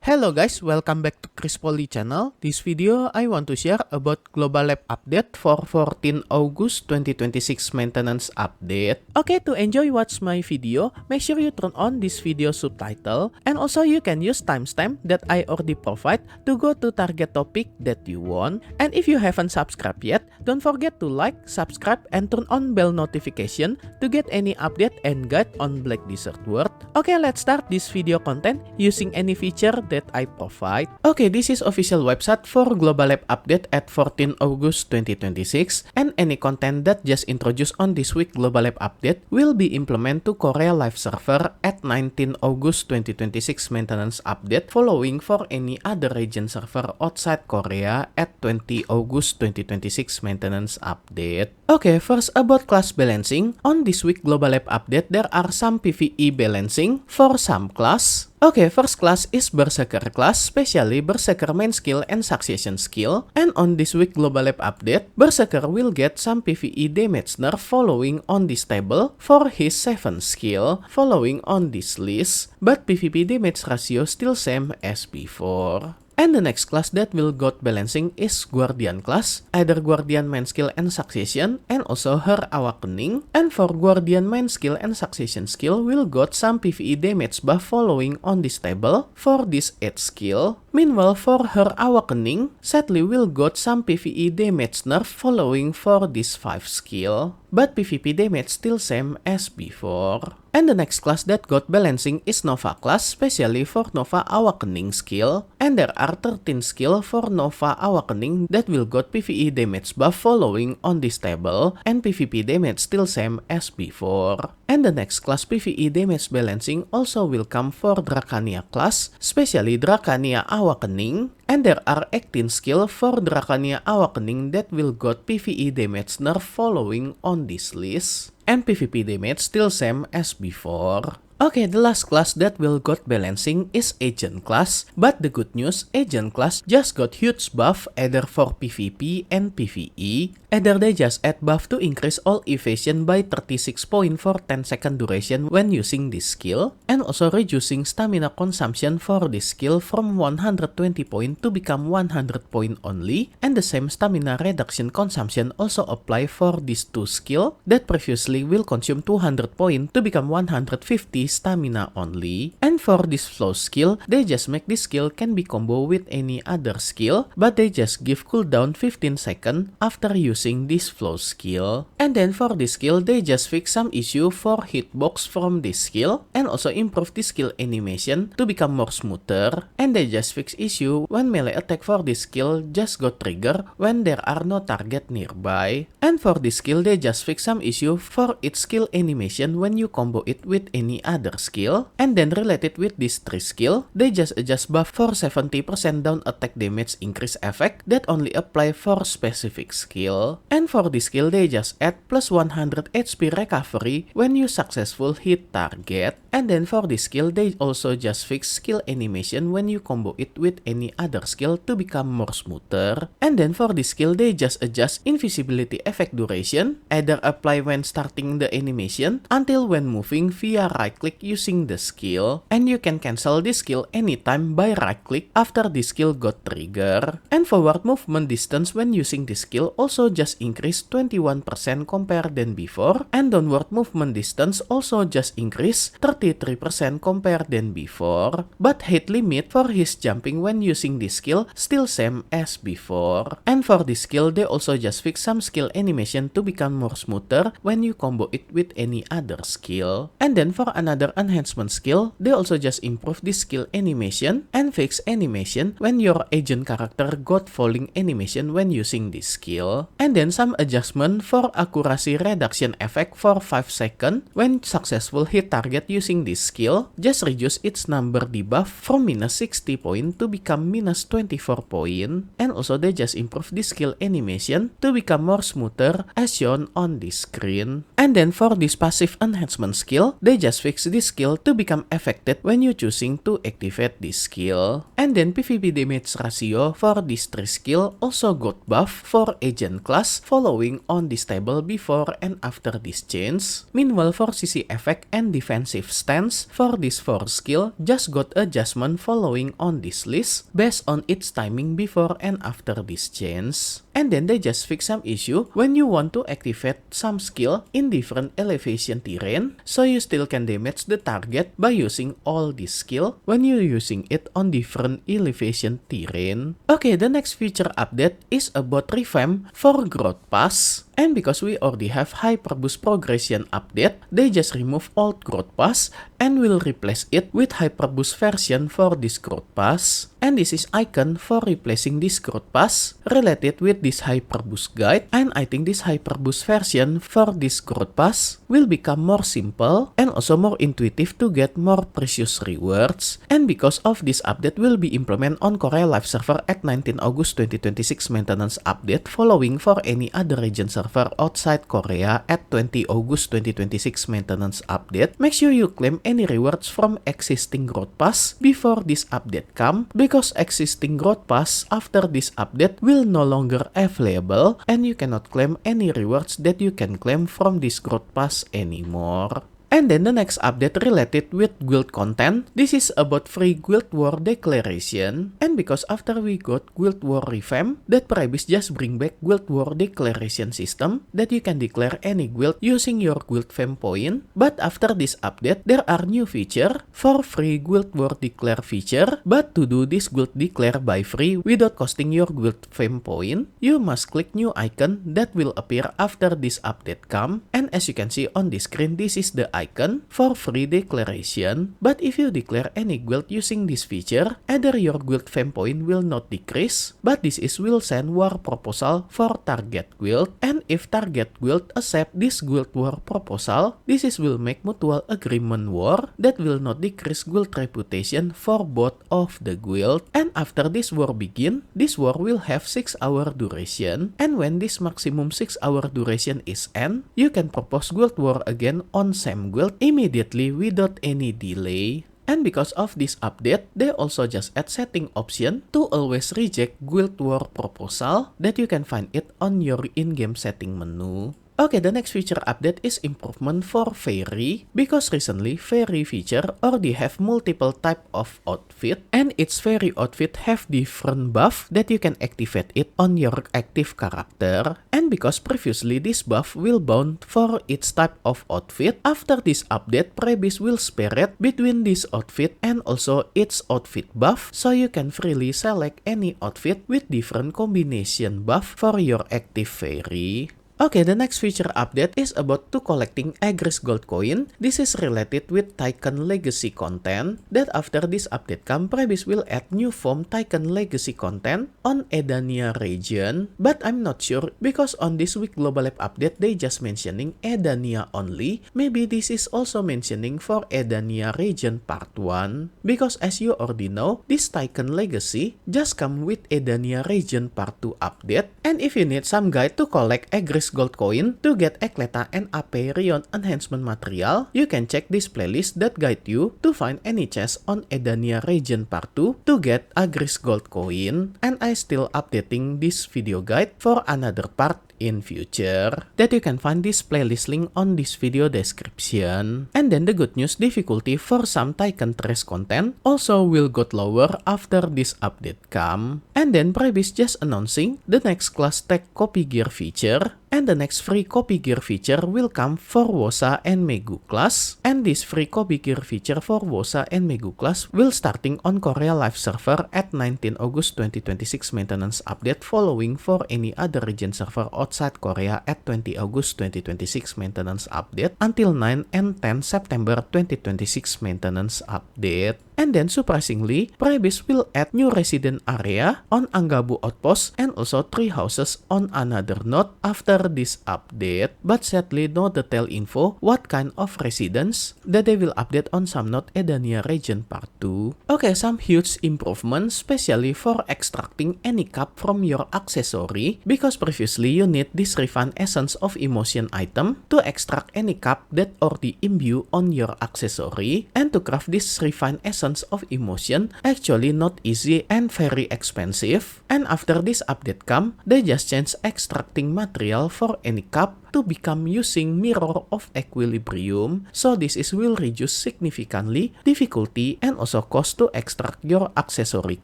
Hello guys, welcome back to Poli channel. This video I want to share about Global Lab update for 14 August 2026 maintenance update. Okay, to enjoy watch my video, make sure you turn on this video subtitle, and also you can use timestamp that I already provide to go to target topic that you want. And if you haven't subscribed yet, don't forget to like, subscribe, and turn on bell notification to get any update and guide on Black Desert World. Okay, let's start this video content using any feature that I provide. Okay, this is official website for Global Lab update at 14 August 2026, and any content that just introduced on this week Global Lab update will be implemented to Korea live server at 19 August 2026 maintenance update, following for any other region server outside Korea at 20 August 2026 maintenance update. Okay, first about class balancing. On this week Global Lab update, there are some PvE balancing for some class. Okay, first class is Berserker class, especially Berserker main skill and succession skill. And on this week Global Lab update, Berserker will get some PvE damage nerf following on this table for his 7 skill, following on this list, but PvP damage ratio still same as before. And the next class that will got balancing is Guardian class, either Guardian main skill and succession, and also her awakening. And for Guardian main skill and succession skill will got some PvE damage buff following on this table for this 8 skill. Meanwhile, for her awakening, sadly will got some PvE damage nerf following for this 5 skill, but PvP damage still same as before. And the next class that got balancing is Nova class, especially for Nova Awakening skill. And there are 13 skill for Nova Awakening that will got PvE damage buff following on this table, and PvP damage still same as before. And the next class PvE damage balancing also will come for Drakania class, especially Drakania Awakening. And there are 18 skill for Drakania Awakening that will got PvE damage nerf following on this list, and PvP damage still same as before. Okay, the last class that will got balancing is Agent class, but the good news, Agent class just got huge buff either for PvP and PvE. Either they just add buff to increase all evasion by 36 points for 10 second duration when using this skill, and also reducing stamina consumption for this skill from 120 points to become 100 points only, and the same stamina reduction consumption also apply for these two skill that previously will consume 200 points to become 150 stamina only. And for this flow skill, they just make this skill can be combo with any other skill, but they just give cooldown 15 seconds after using this flow skill. And then for this skill, they just fix some issue for hitbox from this skill, and also improve this skill animation to become more smoother. And they just fix issue when melee attack for this skill just got trigger when there are no target nearby. And for this skill, they just fix some issue for its skill animation when you combo it with any other skill. And then related with this 3 skill, they just adjust buff for 70% down attack damage increase effect that only apply for specific skill. And for this skill, they just add plus 100 HP recovery when you successful hit target. And then for this skill, they also just fix skill animation when you combo it with any other skill to become more smoother. And then for this skill, they just adjust invisibility effect duration, either apply when starting the animation until when moving via right click using the skill, and you can cancel this skill anytime by right click after the skill got trigger. And forward movement distance when using this skill also just increase 21% compared than before, and downward movement distance also just increase 33% compared than before. But height limit for his jumping when using this skill still same as before. And for this skill, they also just fix some skill animation to become more smoother when you combo it with any other skill. And then for another enhancement skill, they also just improve this skill animation and fix animation when your agent character got falling animation when using this skill. And then some adjustment for accuracy reduction effect for 5 seconds when successful hit target using this skill, just reduce its number debuff from minus 60 point to become minus 24 point. And also they just improve this skill animation to become more smoother as shown on this screen. And then for this passive enhancement skill, they just fix this skill to become affected when you choosing to activate this skill. And then PvP damage ratio for this 3 skill also got buff for agent class class following on this table before and after this change. Meanwhile, for CC effect and defensive stance, for this 4 skill just got adjustment following on this list based on its timing before and after this change. And then they just fix some issue when you want to activate some skill in different elevation terrain, so you still can damage the target by using all this skill when you're using it on different elevation terrain. Okay, the next feature update is about Revamp for Growth Pass. And because we already have Hyperboost Progression update, they just remove old Growth Pass and will replace it with Hyperboost version for this Growth Pass. And this is icon for replacing this Growth Pass related with this Hyperboost guide. And I think this Hyperboost version for this Growth Pass will become more simple and also more intuitive to get more precious rewards. And because of this update will be implemented on Korea live server at 19 August 2026 maintenance update following for any other region server outside Korea at 20 August 2026 maintenance update. Make sure you claim any rewards from existing Growth Pass before this update come, because existing Growth Pass after this update will no longer available and you cannot claim any rewards that you can claim from this Growth Pass anymore. And then the next update related with guild content. This is about free Guild War Declaration. And because after we got Guild War Revamp, that Prebis just bring back Guild War Declaration system that you can declare any guild using your Guild Fam point. But after this update, there are new feature for free Guild War Declare feature. But to do this Guild Declare by free without costing your Guild Fam point, you must click new icon that will appear after this update come. And as you can see on the screen, this is the icon for free declaration. But if you declare any guild using this feature, either your guild fam point will not decrease, but this is will send war proposal for target guild. And if target guild accept this guild war proposal, this is will make mutual agreement war that will not decrease guild reputation for both of the guild. And after this war begin, this war will have 6-hour duration. And when this maximum 6-hour duration is end, you can propose guild war again on same guild immediately without any delay. And because of this update, they also just add setting option to always reject guild war proposal that you can find it on your in-game setting menu. Okay, the next feature update is improvement for Fairy, because recently Fairy feature already have multiple type of outfit, and its Fairy outfit have different buff that you can activate it on your active character. And because previously this buff will bound for its type of outfit, after this update Prebis will spare it between this outfit and also its outfit buff, so you can freely select any outfit with different combination buff for your active Fairy. Okay, the next feature update is about to collecting AGRIS gold coin. This is related with Tycoon Legacy content, that after this update come, Prebis will add new form Tycoon Legacy content on Edania region. But I'm not sure, because on this week Global Lab update they just mentioning Edania only. Maybe this is also mentioning for Edania region part 1. Because as you already know, this Tycoon Legacy just come with Edania region part 2 update. And if you need some guide to collect AGRIS gold coin to get Ekleta and Apeiron enhancement material, you can check this playlist that guide you to find any chest on Edania region part 2 to get AGRIS gold coin. And I still updating this video guide for another part in future, that you can find this playlist link on this video description. And then the good news, difficulty for some Tycoon Trace content also will got lower after this update come. And then Prebis just announcing the next class tag copy gear feature, and the next free copy gear feature will come for Woosa and Maegu class. And this free copy gear feature for Woosa and Maegu class will starting on Korea live server at 19 August 2026 maintenance update following for any other region server outside Korea at 20 August 2026 maintenance update until 9 and 10 September 2026 maintenance update. And then surprisingly, Prebis will add new resident area on Anggabu Outpost and also 3 houses on another node after this update. But sadly no detail info what kind of residence that they will update on some node Edania region part 2. Okay, some huge improvements, especially for extracting any cap from your accessory, because previously you need this refund essence of emotion item to extract any cap that already imbue on your accessory. And to craft this refine essence Essence of Emotion actually not easy and very expensive. And after this update come, they just change extracting material for any cup to become using Mirror of Equilibrium, so this will reduce significantly difficulty and also cost to extract your accessory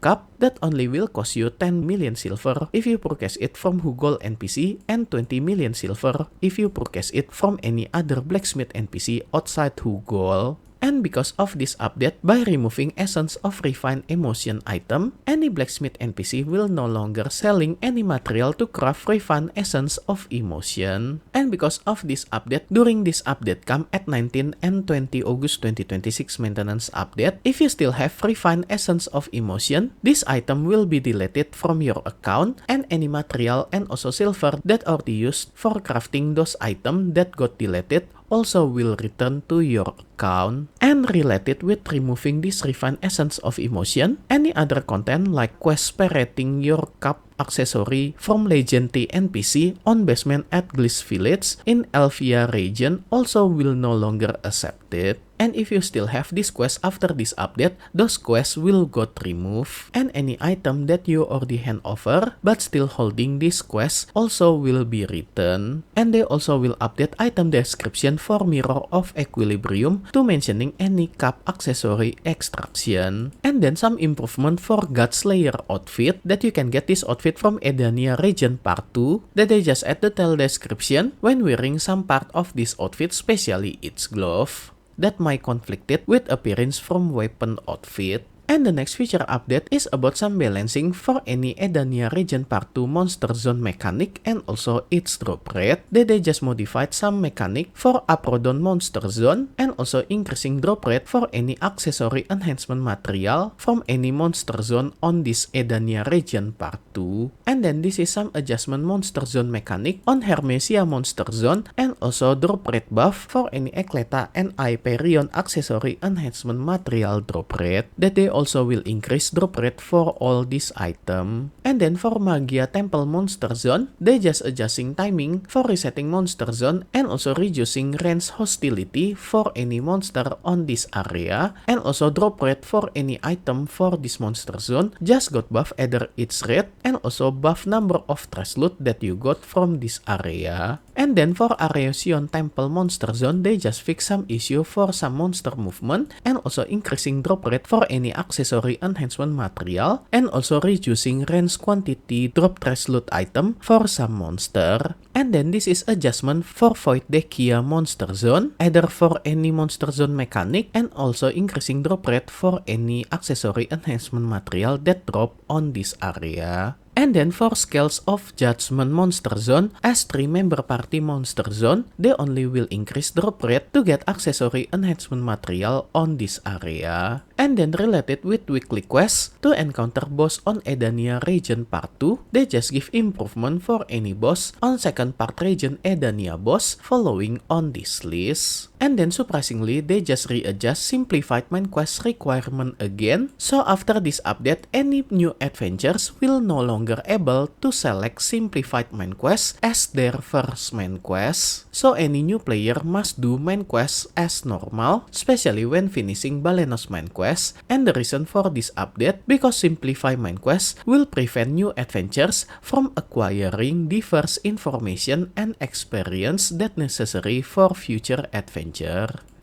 cup that only will cost you 10 million silver if you purchase it from Hugol NPC and 20 million silver if you purchase it from any other blacksmith NPC outside Hugol. And because of this update, by removing Essence of Refined Emotion item, any blacksmith NPC will no longer selling any material to craft Refined Essence of Emotion. And because of this update, during this update come at 19 and 20 August 2026 maintenance update, if you still have Refined Essence of Emotion, this item will be deleted from your account, and any material and also silver that are used for crafting those items that got deleted also will return to your account. And related with removing this Refined Essence of Emotion, any other content like quest pirating your cup accessory from legendary NPC on basement at Gliss Village in Elvia region also will no longer accepted. And if you still have this quest after this update, those quests will got removed. And any item that you already hand over but still holding this quest also will be returned. And they also will update item description for Mirror of Equilibrium to mentioning any cup accessory extraction. And then some improvement for God Slayer outfit that you can get this outfit from Edania region part 2 that they just add the tail description when wearing some part of this outfit, especially its glove. That might conflicted with appearance from weapon outfit. And the next feature update is about some balancing for any Edania region part 2 monster zone mechanic and also its drop rate. They just modified some mechanic for Apeiron monster zone and also increasing drop rate for any accessory enhancement material from any monster zone on this Edania region part 2. And then this is some adjustment monster zone mechanic on Hermesia monster zone and also drop rate buff for any Ekleta and Apeiron accessory enhancement material drop rate that they also will increase drop rate for all this item. And then for Magia Temple Monster Zone, they just adjusting timing for resetting Monster Zone and also reducing range hostility for any monster on this area, and also drop rate for any item for this Monster Zone just got buff either its rate and also buff number of trash loot that you got from this area. And then for Areosion Temple Monster Zone, they just fix some issue for some monster movement and also increasing drop rate for any accessory enhancement material and also reducing range quantity drop trash loot item for some monster. And then this is adjustment for Void Dekia Monster Zone, either for any Monster Zone mechanic and also increasing drop rate for any accessory enhancement material that drop on this area. And then for Scales of Judgment Monster Zone, as 3-member party Monster Zone, they only will increase drop rate to get accessory enhancement material on this area. And then related with weekly quests, to encounter boss on Edania region part 2, they just give improvement for any boss on second part region Edania boss following on this list. And then surprisingly, they just readjust Simplified main quest requirement again, so after this update, any new adventures will no longer able to select Simplified main quest as their first main quest. So any new player must do main quest as normal, especially when finishing Balenos main quest. And the reason for this update, because Simplify main quest will prevent new adventures from acquiring diverse information and experience that necessary for future adventure.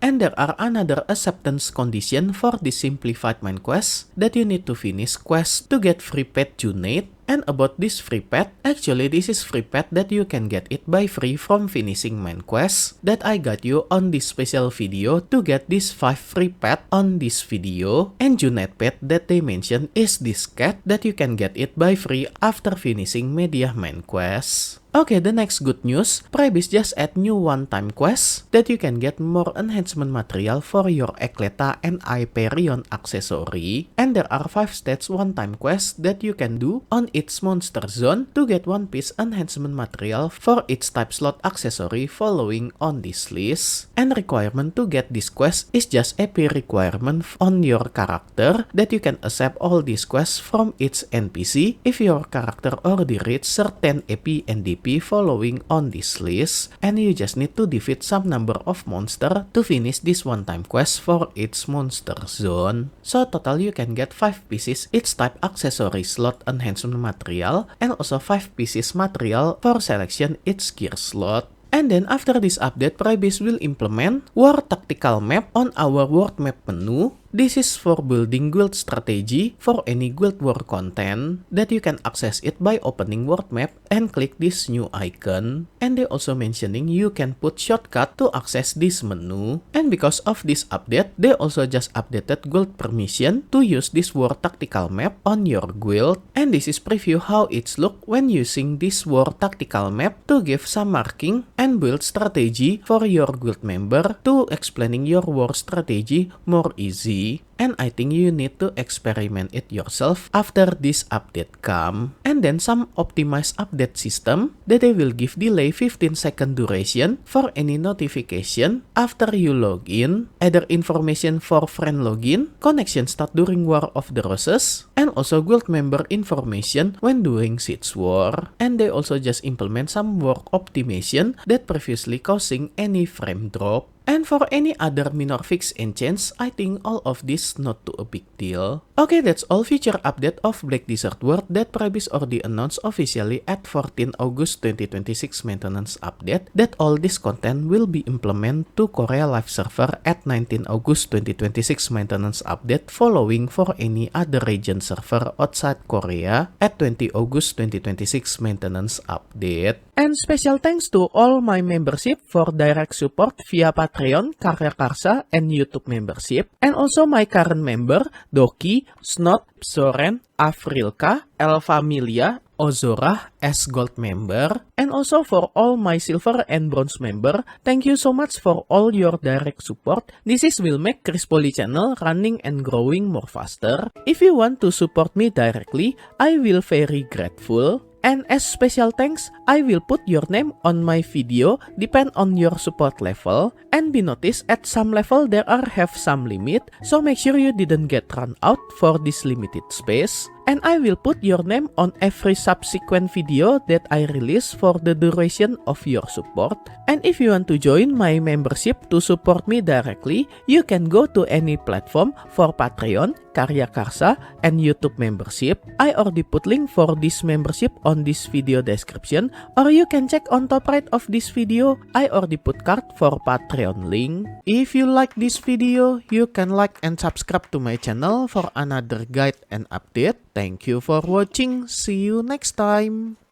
And there are another acceptance condition for this Simplified main quest, that you need to finish quest to get free pet unit. And about this free pet, actually this is free pet that you can get it by free from finishing main quest that I got you on this special video to get this 5 free pet on this video. And Junet pet that they mentioned is this cat that you can get it by free after finishing media main quest. Okay, the next good news, Prebis just add new one-time quest that you can get more enhancement material for your Ekleta and Apeiron accessory. And there are 5 stats one-time quests that you can do on its monster zone to get one piece enhancement material for its type slot accessory following on this list. And requirement to get this quest is just AP requirement on your character that you can accept all these quests from its NPC if your character already reach certain AP and DP PvP following on this list, and you just need to defeat some number of monster to finish this one-time quest for each monster zone. So total you can get 5 pieces each type accessory slot enhancement material, and also 5 pieces material for selection each gear slot. And then after this update, Pribase will implement War Tactical Map on our World Map menu. This is for building guild strategy for any Guild War content that you can access it by opening world map and click this new icon. And they also mentioning you can put shortcut to access this menu. And because of this update, they also just updated guild permission to use this War Tactical Map on your guild. And this is preview how it's look when using this War Tactical Map to give some marking and build strategy for your guild member to explaining your war strategy more easy. And I think you need to experiment it yourself after this update come. And then some optimized update system that they will give delay 15-second duration for any notification after you log in, either information for friend login, connection start during War of the Roses, and also guild member information when doing Siege War. And they also just implement some work optimization that previously causing any frame drop. And for any other minor fix and change, I think all of this not too a big deal. Okay, that's all feature update of Black Desert World that Pribase already announced officially at 14 August 2026 maintenance update that all this content will be implemented to Korea live server at 19 August 2026 maintenance update following for any other region server outside Korea at 20 August 2026 maintenance update. And special thanks to all my membership for direct support via Patreon, KaryaKarsa, and YouTube membership. And also my current member, Doki, Snoods, Xoren, Avrilka, Familia, Ozorah as gold member. And also for all my silver and bronze member, thank you so much for all your direct support. This will make Poli channel running and growing more faster. If you want to support me directly, I will very grateful. And as special thanks, I will put your name on my video depend on your support level. And be noticed at some level there are have some limit, so make sure you didn't get run out for this limited space. And I will put your name on every subsequent video that I release for the duration of your support. And if you want to join my membership to support me directly, you can go to any platform for Patreon, KaryaKarsa, and YouTube membership. I already put link for this membership on this video description, or you can check on top right of this video. I already put card for Patreon link. If you like this video, you can like and subscribe to my channel for another guide and update. Thank you for watching. See you next time.